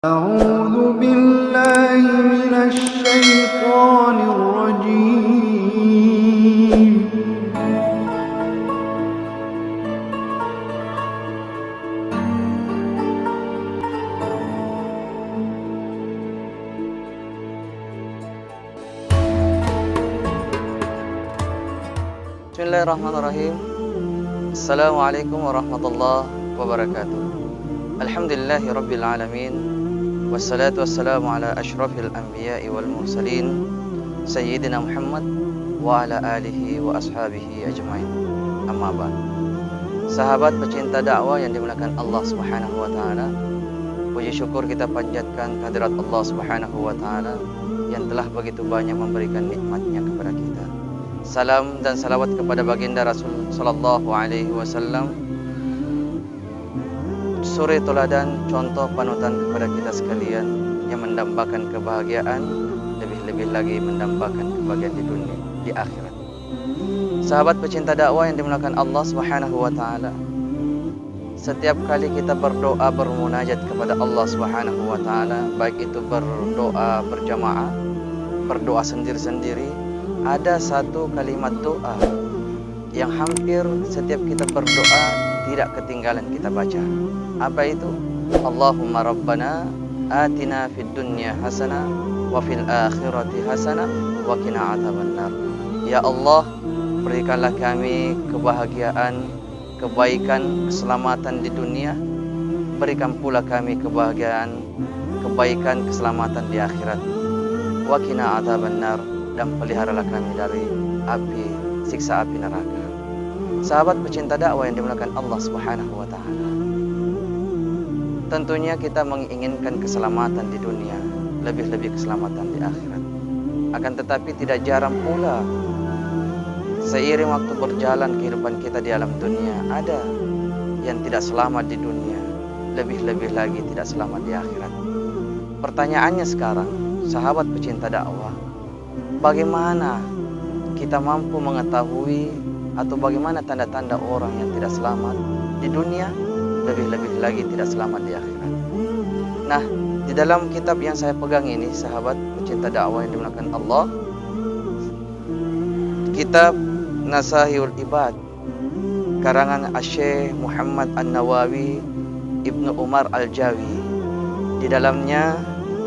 أعوذ بالله من الشيطان الرجيم Bismillahirrahmanirrahim. Assalamualaikum warahmatullahi wabarakatuh. Alhamdulillahi rabbil alamin. Wassalatu wassalamu ala ashrafil anbiya'i wal mursalin Sayyidina Muhammad wa ala alihi wa ashabihi ajmain. Amma ba'd. Sahabat pecinta dakwah yang dimuliakan Allah Subhanahu wa taala, puji syukur kita panjatkan kehadirat Allah Subhanahu wa taala yang telah begitu banyak memberikan nikmatnya kepada kita. Salam dan salawat kepada baginda Rasul sallallahu alaihi wasallam, suri teladan, contoh panutan kepada kita sekalian yang mendambakan kebahagiaan, lebih-lebih lagi mendambakan kebahagiaan di dunia, di akhirat. Sahabat pecinta dakwah yang dimuliakan Allah Subhanahu wa taala, setiap kali kita berdoa bermunajat kepada Allah Subhanahu wa taala, baik itu berdoa berjamaah, berdoa sendiri-sendiri, ada satu kalimat doa yang hampir setiap kita berdoa tidak ketinggalan kita baca. Apa itu? Allahumma rabbana atina fid dunya hasanah wa fil akhirati hasanah wa qina adzabannar. Ya Allah, berikanlah kami kebahagiaan, kebaikan, keselamatan di dunia. Berikan pula kami kebahagiaan, kebaikan, keselamatan di akhirat. Wa qina adzabannar, dan peliharalah kami dari api, siksa api neraka. Sahabat pecinta dakwah yang dimuliakan Allah Subhanahu wa taala, tentunya kita menginginkan keselamatan di dunia, lebih-lebih keselamatan di akhirat. Akan tetapi tidak jarang pula seiring waktu berjalan kehidupan kita di alam dunia, ada yang tidak selamat di dunia, lebih-lebih lagi tidak selamat di akhirat. Pertanyaannya sekarang, sahabat pecinta dakwah, bagaimana kita mampu mengetahui atau bagaimana tanda-tanda orang yang tidak selamat di dunia, lebih-lebih lagi tidak selamat di akhirat? Nah, di dalam kitab yang saya pegang ini, sahabat pecinta dakwah yang dimuliakan Allah, kitab Nasahihul Ibad karangan Asy-Syaikh Muhammad An-Nawawi Ibnu Umar Al-Jawi, di dalamnya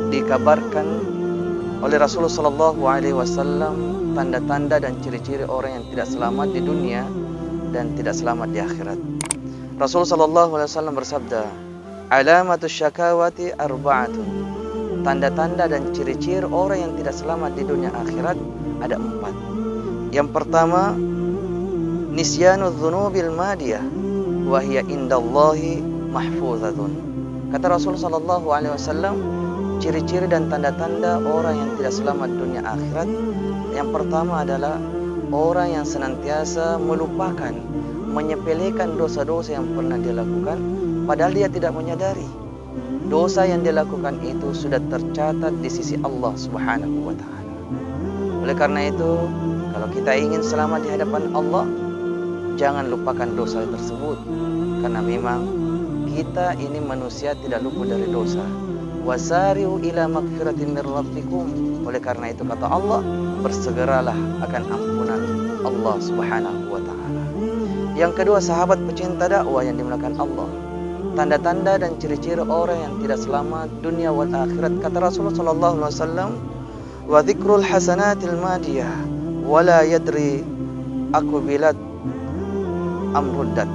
dikabarkan oleh Rasulullah sallallahu alaihi wasallam tanda-tanda dan ciri-ciri orang yang tidak selamat di dunia dan tidak selamat di akhirat. Rasul sallallahu alaihi wasallam bersabda, "Alamatus syakawati arba'atun." Tanda-tanda dan ciri-ciri orang yang tidak selamat di dunia akhirat ada 4. Yang pertama, nisyanu dzunubil madiyah wa hiya indallahi mahfuzatun. Kata Rasul sallallahu alaihi wasallam, ciri-ciri dan tanda-tanda orang yang tidak selamat dunia akhirat, yang pertama adalah orang yang senantiasa melupakan, menyepelekan dosa-dosa yang pernah dia lakukan, padahal dia tidak menyadari dosa yang dia lakukan itu sudah tercatat di sisi Allah Subhanahu wa taala. Oleh karena itu, kalau kita ingin selamat di hadapan Allah, jangan lupakan dosa tersebut, karena memang kita ini manusia tidak luput dari dosa. Wasari'u ila magfiratin mir rabbikum. Oleh karena itu kata Allah, bersegeralah akan ampunan Allah Subhanahu wa taala. Yang kedua, sahabat pecinta dakwah yang dimuliakan Allah, tanda-tanda dan ciri-ciri orang yang tidak selamat dunia wal akhirat, kata Rasulullah sallallahu alaihi wasallam, wa dzikrul hasanatil madiyah wa la yadri aqbilat amruddat.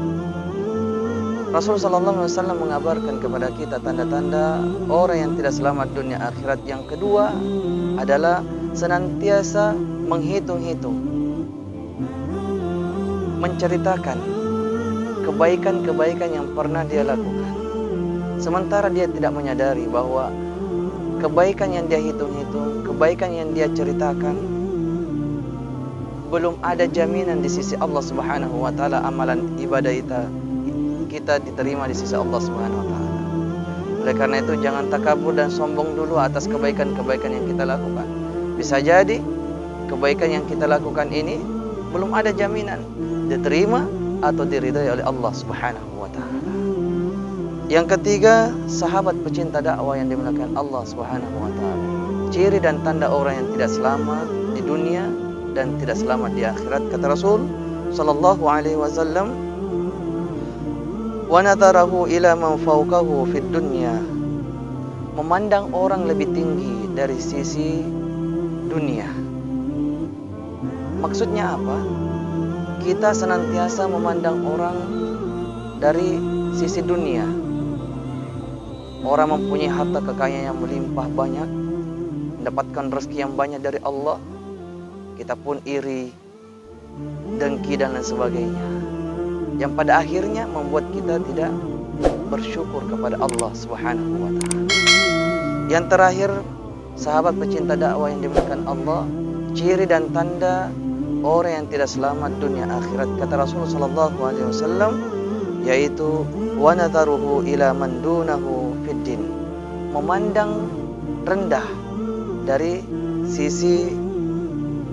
Rasul sallallahu alaihi wasallam mengabarkan kepada kita tanda-tanda orang yang tidak selamat dunia akhirat. Yang kedua adalah senantiasa menghitung-hitung, menceritakan kebaikan-kebaikan yang pernah dia lakukan, sementara dia tidak menyadari bahwa kebaikan yang dia hitung-hitung, kebaikan yang dia ceritakan, belum ada jaminan di sisi Allah Subhanahu wa taala amalan ibadah kita diterima di sisi Allah Subhanahu wa taala. Oleh karena itu jangan takabur dan sombong dulu atas kebaikan-kebaikan yang kita lakukan. Bisa jadi kebaikan yang kita lakukan ini belum ada jaminan diterima atau diridhai oleh Allah Subhanahu wa taala. Yang ketiga, sahabat pecinta dakwah yang dimuliakan Allah Subhanahu wa taala. Ciri dan tanda orang yang tidak selamat di dunia dan tidak selamat di akhirat, kata Rasul sallallahu alaihi wasallam, wa nadharahu ila man fawqahu fid dunya. Memandang orang lebih tinggi dari sisi dunia. Maksudnya apa? Kita senantiasa memandang orang dari sisi dunia. Orang mempunyai harta kekayaan yang melimpah banyak, mendapatkan rezeki yang banyak dari Allah, kita pun iri, dengki dan lain sebagainya, yang pada akhirnya membuat kita tidak bersyukur kepada Allah Subhanahu wa taala. Yang terakhir, sahabat pecinta dakwah yang dimuliakan Allah, ciri dan tanda orang yang tidak selamat dunia akhirat, kata Rasulullah sallallahu alaihi wasallam, yaitu wa nadharuhu ila man dunahu fid din. Memandang rendah dari sisi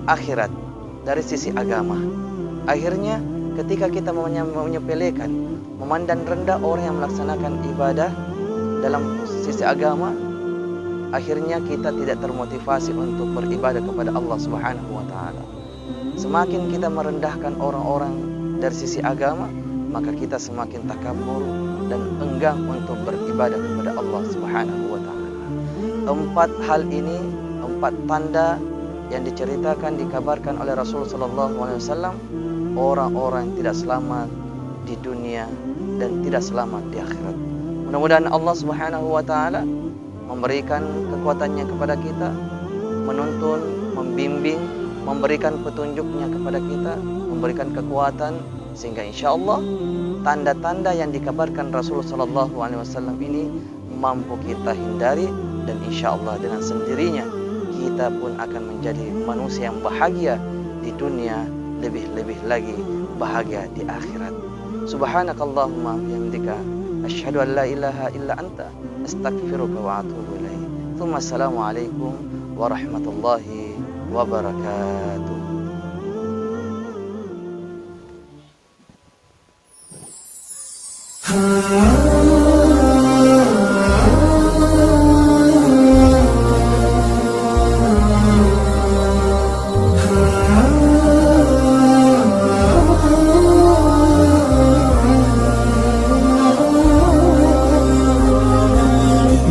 akhirat, dari sisi agama. Akhirnya ketika kita menyepelekan, memandang rendah orang yang melaksanakan ibadah dalam sisi agama, akhirnya kita tidak termotivasi untuk beribadah kepada Allah Subhanahu wa taala. Semakin kita merendahkan orang-orang dari sisi agama, maka kita semakin takabur dan enggan untuk beribadah kepada Allah Subhanahu wa taala. 4 hal ini, 4 tanda yang diceritakan, dikabarkan oleh Rasul sallallahu alaihi wasallam, orang-orang yang tidak selamat di dunia dan tidak selamat di akhirat. Mudah-mudahan Allah Subhanahu wa taala memberikan kekuatannya kepada kita, menuntun, membimbing, memberikan petunjuknya kepada kita, memberikan kekuatan, sehingga insyaallah tanda-tanda yang dikabarkan Rasulullah sallallahu alaihi wasallam ini mampu kita hindari, dan insyaallah dengan sendirinya kita pun akan menjadi manusia yang bahagia di dunia, lebih-lebih lagi bahagia di akhirat. Subhanakallahumma bihamdika asyhadu an la ilaha illa anta astaghfiruka wa atubu ilaik. Tsumma assalamu alaikum warahmatullahi wabarakatuh.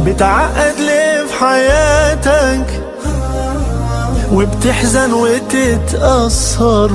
بتعقد ليه في حياتك وبتحزن وتتأثر؟